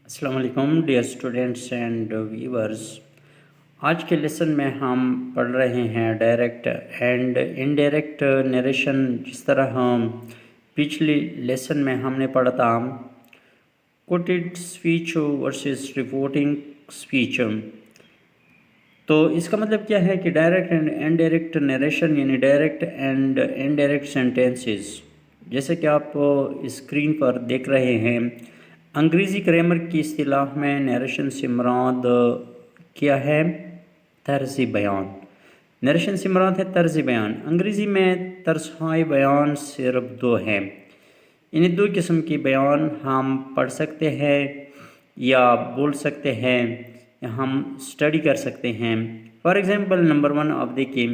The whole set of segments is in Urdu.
السلام علیکم ڈیئر اسٹوڈینٹس اینڈ ویورز. آج کے لیسن میں ہم پڑھ رہے ہیں ڈائریکٹ اینڈ انڈائریکٹ نریشن. جس طرح ہم پچھلی لیسن میں ہم نے پڑھا تھا quoted speech versus reporting speech. تو اس کا مطلب کیا ہے کہ ڈائریکٹ اینڈ انڈائریکٹ نریشن یعنی ڈائریکٹ اینڈ انڈائریکٹ سینٹینسز. جیسے کہ آپ اسکرین پر دیکھ رہے ہیں، انگریزی گرامر کی اصطلاح میں نیریشن سے مراد کیا ہے؟ طرز بیان. نیریشن سے مراد ہے طرز بیان. انگریزی میں طرزہائے بیان صرف دو ہیں، یعنی دو قسم کی بیان ہم پڑھ سکتے ہیں یا بول سکتے ہیں یا ہم اسٹڈی کر سکتے ہیں. فار ایگزامپل نمبر 1 آپ دیکھیں،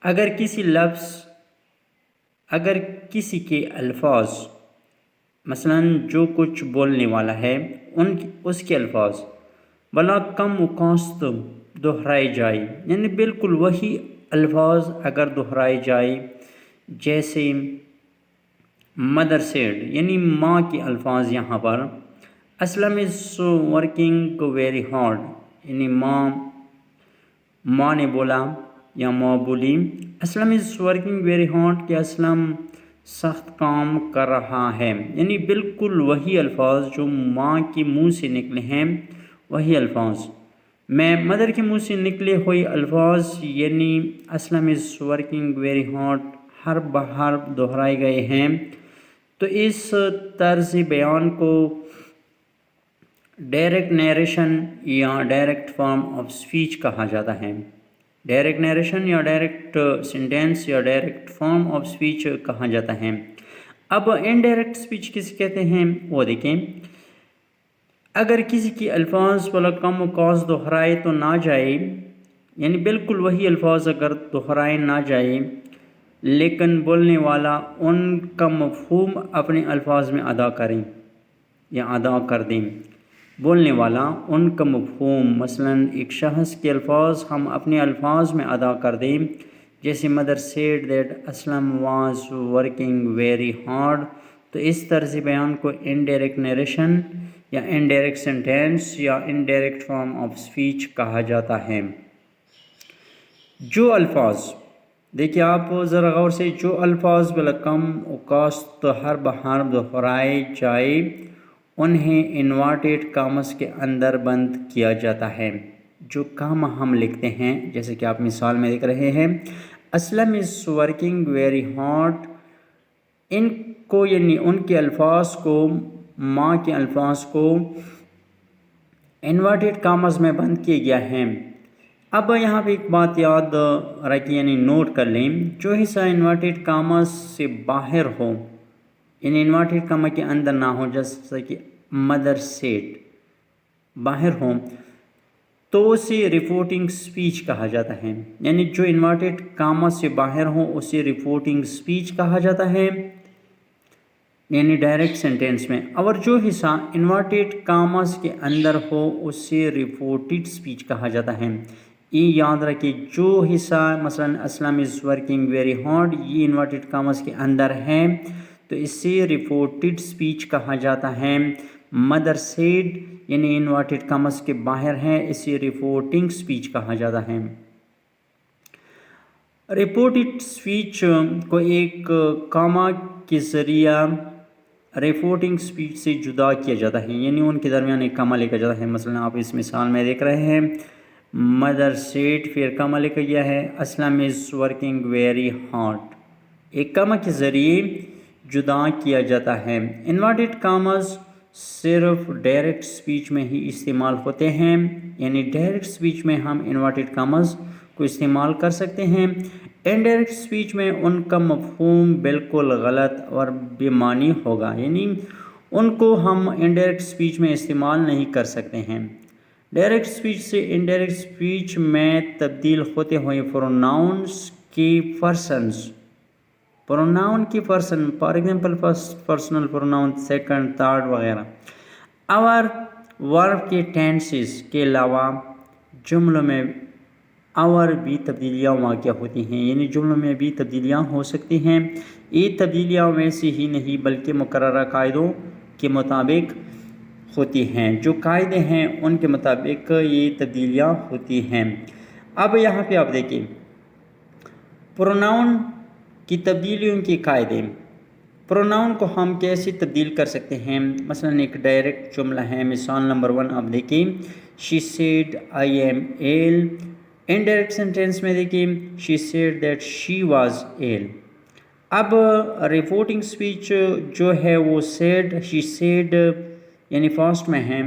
اگر کسی کے الفاظ، مثلاً جو کچھ بولنے والا ہے اس کے الفاظ بلا کم و کاست دہرائے جائے، یعنی بالکل وہی الفاظ اگر دہرائے جائے، جیسے مدر سیڈ یعنی ماں کے الفاظ. یہاں پر Aslam is working very hard یعنی ماں نے بولا یا ماں بولی Aslam is working very hard کہ اسلم سخت کام کر رہا ہے، یعنی بالکل وہی الفاظ جو ماں کے منہ سے نکلے ہیں وہی الفاظ. میں مدر کے منہ سے نکلے ہوئے الفاظ یعنی Aslam is working very hard ہر بہر دہرائے گئے ہیں. تو اس طرز بیان کو ڈائریکٹ نیریشن یا ڈائریکٹ فارم آف اسپیچ کہا جاتا ہے. ڈائریکٹ نیریشن یا ڈائریکٹ سینٹینس یا ڈائریکٹ فارم آف اسپیچ کہا جاتا ہے. اب انڈائریکٹ اسپیچ کسے کہتے ہیں وہ دیکھیں. اگر کسی کے الفاظ بلا کم و کاست دہرائے تو نہ جائے، یعنی بالکل وہی الفاظ اگر دہرائے نہ جائے لیکن بولنے والا ان کا مفہوم اپنے الفاظ میں ادا کریں یا ادا کر دیں. بولنے والا ان کا مفہوم، مثلاً ایک شخص کے الفاظ ہم اپنے الفاظ میں ادا کر دیں، جیسے mother said that Aslam was working very hard. تو اس طرز بیان کو انڈائریکٹ نیریشن یا انڈائریکٹ سینٹینس یا انڈائریکٹ فارم آف اسپیچ کہا جاتا ہے. جو الفاظ، دیکھیے آپ ذرا غور سے، جو الفاظ بلا کم و کاست ہر بہر دہرائے جائے انہیں انورٹیڈ کامس کے اندر بند کیا جاتا ہے. جو کام ہم لکھتے ہیں، جیسے کہ آپ مثال میں دیکھ رہے ہیں Aslam is working very hard, ان کو یعنی ان کے الفاظ کو، ماں کے الفاظ کو انورٹیڈ کامس میں بند کیا گیا ہے. اب یہاں پہ ایک بات یاد رکھیں یعنی نوٹ کر لیں، جو حصہ انورٹیڈ کامس سے باہر ہو یعنی انورٹیڈ کاما کے اندر نہ ہو، جیسے کہ مدر سیٹ باہر ہو، تو اسے رپورٹنگ اسپیچ کہا جاتا ہے. یعنی جو انورٹیڈ کاما سے باہر ہو اسے رپورٹنگ اسپیچ کہا جاتا ہے یعنی ڈائریکٹ سینٹینس میں. اور جو حصہ انورٹیڈ کاماس کے اندر ہو اسے رپورٹڈ اسپیچ کہا جاتا ہے. یہ یاد رکھیں، جو حصہ مثلاً Aslam is working very hard یہ انورٹیڈ کاماس کے اندر ہے تو اسے رپورٹڈ اسپیچ کہا جاتا ہے. مدر سیڈ یعنی انورٹیڈ کاماس کے باہر ہے، اسے رپورٹنگ اسپیچ کہا جاتا ہے. رپورٹڈ اسپیچ کو ایک کاما کے ذریعہ رپورٹنگ اسپیچ سے جدا کیا جاتا ہے، یعنی ان کے درمیان ایک کاما لکھا جاتا ہے. مثلاً آپ اس مثال میں دیکھ رہے ہیں مدر سیٹ پھر کاما لکھا گیا ہے Aslam is working very hard, ایک کاما کے ذریعے جدا کیا جاتا ہے. انورٹیڈ کاماز صرف ڈائریکٹ اسپیچ میں ہی استعمال ہوتے ہیں، یعنی ڈائریکٹ اسپیچ میں ہم انورٹیڈ کاماز کو استعمال کر سکتے ہیں. انڈائریکٹ اسپیچ میں ان کا مفہوم بالکل غلط اور بے معنی ہوگا، یعنی ان کو ہم انڈائریکٹ اسپیچ میں استعمال نہیں کر سکتے ہیں. ڈائریکٹ اسپیچ سے انڈائریکٹ اسپیچ میں تبدیل ہوتے ہوئے پروناؤنس کی پرسنز، پروناؤن کی person, for example first personal pronoun, second, third وغیرہ، اور ورب کے ٹینسز کے علاوہ جملوں میں اور بھی تبدیلیاں واقع ہوتی ہیں، یعنی جملوں میں بھی تبدیلیاں ہو سکتی ہیں. یہ تبدیلیاں ویسے ہی نہیں بلکہ مقررہ قاعدوں کے مطابق ہوتی ہیں، جو قاعدے ہیں ان کے مطابق یہ تبدیلیاں ہوتی ہیں۔ اب یہاں پہ آپ دیکھیں پروناؤن کی تبدیلیوں کے قاعدے۔ پروناؤن کو ہم کیسے تبدیل کر سکتے ہیں؟ مثلا ایک ڈائریکٹ جملہ ہے، مثال نمبر 1 آپ دیکھیں she said I am ill۔ Indirect sentence میں دیکھیں she said that she was ill۔ اب رپورٹنگ سپیچ جو ہے وہ said she said یعنی فاسٹ میں ہے،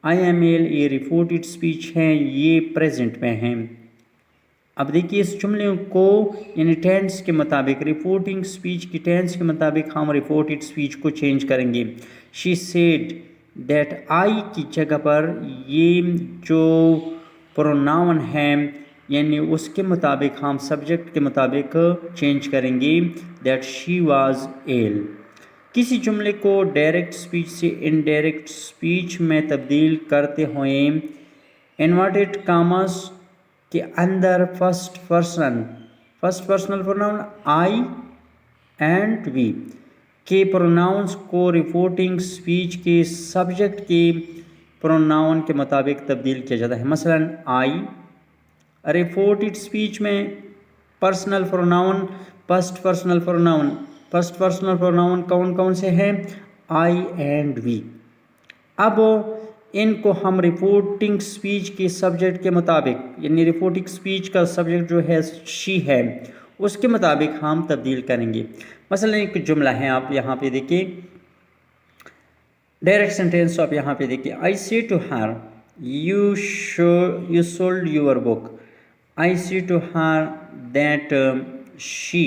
I am ill یہ رپورٹڈ سپیچ ہے، یہ پریزنٹ میں ہے۔ اب دیکھیے اس جملے کو یعنی ٹینس کے مطابق، رپورٹنگ سپیچ کی ٹینس کے مطابق ہم رپورٹڈ سپیچ کو چینج کریں گے۔ she said that I کی جگہ پر یہ جو پروناؤن ہے یعنی اس کے مطابق ہم سبجیکٹ کے مطابق چینج کریں گے that she was ill۔ کسی جملے کو ڈائریکٹ سپیچ سے انڈائریکٹ سپیچ میں تبدیل کرتے ہوئے انورٹڈ کاماز کے اندر first personal pronoun I and we کے پروناؤنز کو رپورٹنگ سپیچ کے سبجیکٹ کے پروناؤن کے مطابق تبدیل کیا جاتا ہے۔ مثلا I رپورٹڈ سپیچ میں personal pronoun first personal pronoun کون سے ہیں؟ I and we. اب ان کو ہم رپورٹنگ سپیچ کے سبجیکٹ کے مطابق یعنی رپورٹنگ سپیچ کا سبجیکٹ جو ہے she ہے اس کے مطابق ہم تبدیل کریں گے۔ مثلا ایک جملہ ہے، آپ یہاں پہ دیکھیں ڈائریکٹ سینٹینس، آپ یہاں پہ دیکھیں I say to her you sold your book۔ I say to her that she۔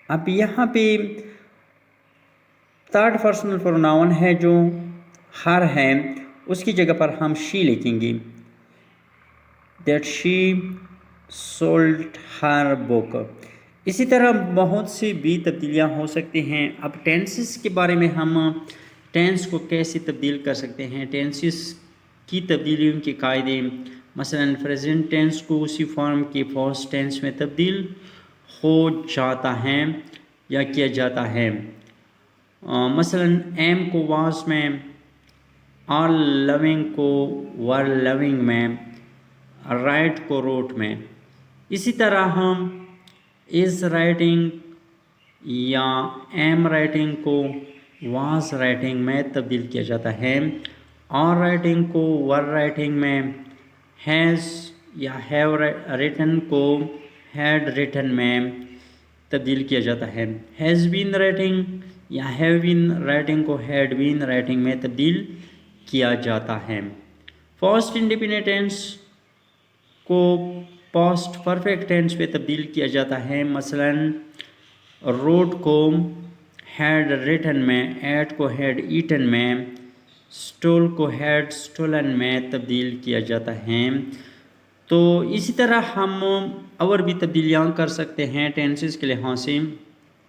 اب یہاں پہ تھرڈ پرسنل پروناؤن ہے جو ہر ہے، اس کی جگہ پر ہم she لکھیں گے that she sold her book۔ اسی طرح بہت سی بھی تبدیلیاں ہو سکتی ہیں۔ اب ٹینسز کے بارے میں ہم ٹینس کو کیسے تبدیل کر سکتے ہیں، ٹینسز کی تبدیلیوں کے قاعدے۔ مثلا پریزنٹ ٹینس کو اسی فارم کے پاسٹ ٹینس میں تبدیل ہو جاتا ہے یا کیا جاتا ہے۔ مثلا ایم کو واز میں، آر لوننگ کو ور لوننگ میں، رائٹ کو روٹ میں۔ اسی طرح ہم از رائٹنگ یا ایم رائٹنگ کو واز رائٹنگ میں تبدیل کیا جاتا ہے، آر رائٹنگ کو ور رائٹنگ میں، ہیز یا ہیو ریٹن کو ہیڈ ریٹن میں تبدیل کیا جاتا ہے، ہیز بین رائٹنگ یا ہیو بین رائٹنگ کو ہیڈ بین رائٹنگ میں تبدیل کیا جاتا ہے۔ پاسٹ انڈیفینٹ ٹینس کو پاسٹ پرفیکٹ ٹینس پہ تبدیل کیا جاتا ہے۔ مثلا روٹ کو ہیڈ ریٹن میں، ایٹ کو ہیڈ ایٹن میں، اسٹول کو ہیڈ اسٹولن میں تبدیل کیا جاتا ہے۔ تو اسی طرح ہم اور بھی تبدیلیاں کر سکتے ہیں ٹینسز کے لحاظ سے۔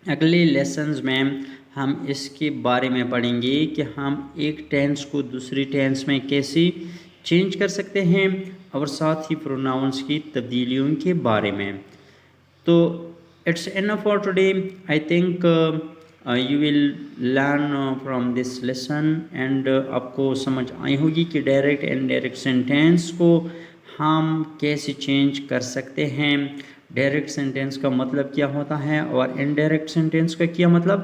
اگلے لیسنز میں ہم اس کے بارے میں پڑھیں گے کہ ہم ایک ٹینس کو دوسری ٹینس میں کیسے چینج کر سکتے ہیں اور ساتھ ہی پروناؤنس کی تبدیلیوں کے بارے میں۔ تو it's enough for today. I think you will learn from this lesson and آپ کو سمجھ آئی ہوگی کہ ڈائریکٹ اینڈ ڈائریکٹ سینٹینس کو ہم کیسے چینج کر سکتے ہیں، ڈائریکٹ سینٹینس کا مطلب کیا ہوتا ہے اور انڈائریکٹ سینٹینس کا کیا مطلب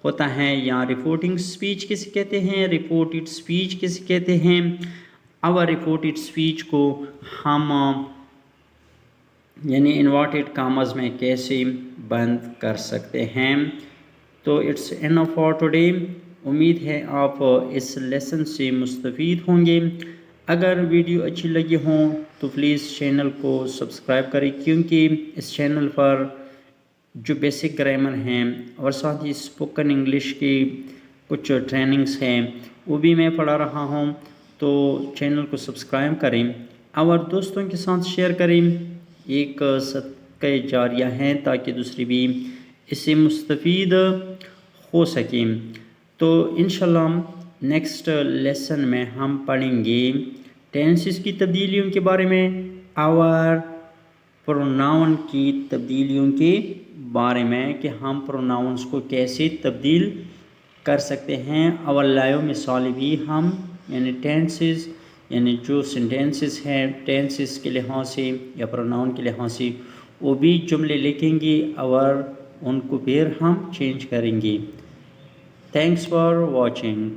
ہوتا ہے، یا رپورٹنگ سپیچ کسے کہتے ہیں، رپورٹڈ سپیچ کسے کہتے ہیں، اور رپورٹڈ سپیچ کو ہم یعنی انورٹڈ کاماز میں کیسے بند کر سکتے ہیں۔ تو اٹس انف فار ٹوڈے۔ امید ہے آپ اس لیسن سے مستفید ہوں گے۔ اگر ویڈیو اچھی لگی ہوں تو پلیز چینل کو سبسکرائب کریں، کیونکہ اس چینل پر جو بیسک گرامر ہیں اور ساتھ ہی اسپوکن انگلش کی کچھ ٹریننگز ہیں وہ بھی میں پڑھا رہا ہوں، تو چینل کو سبسکرائب کریں اور دوستوں کے ساتھ شیئر کریں۔ ایک صدقہ جاریہ ہے تاکہ دوسری بھی اس سے مستفید ہو سکیں۔ تو انشاءاللہ نیکسٹ لیسن میں ہم پڑھیں گے ٹینسز کی تبدیلیوں کے بارے میں اور پروناؤن کی تبدیلیوں کے بارے میں کہ ہم پروناؤنس کو کیسے تبدیل کر سکتے ہیں، اور لائیو مثال بھی ہم یعنی ٹینسز یعنی جو سینٹینسز ہیں ٹینسز کے لحاظ سے یا پروناؤن کے لحاظ سے وہ بھی جملے لکھیں گے اور ان کو پھر ہم چینج کریں گے. Thanks for watching.